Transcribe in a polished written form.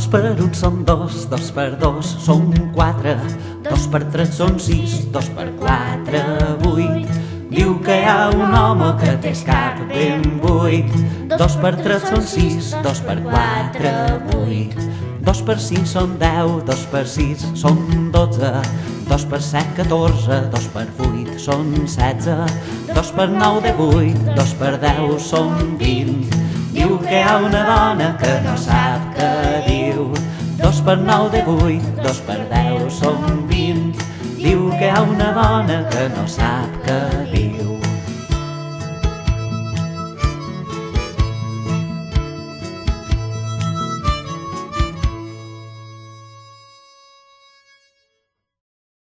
Dos per un són dos, dos per dos són quatre, dos per tres són sis, dos per quatre, vuit. Diu que hi ha un home que té el cap ben buit. Dos per tres són sis, dos per quatre, vuit. Dos per cinc són 10, dos per sis són 12, dos per set 14, dos per vuit són 16, dos per nou 18, dos per 10 són 20. Diu que hi ha una dona que no sap què diu. Dos per nou 18, dos per 10 són 20. Diu que hi ha una dona que no sap què diu.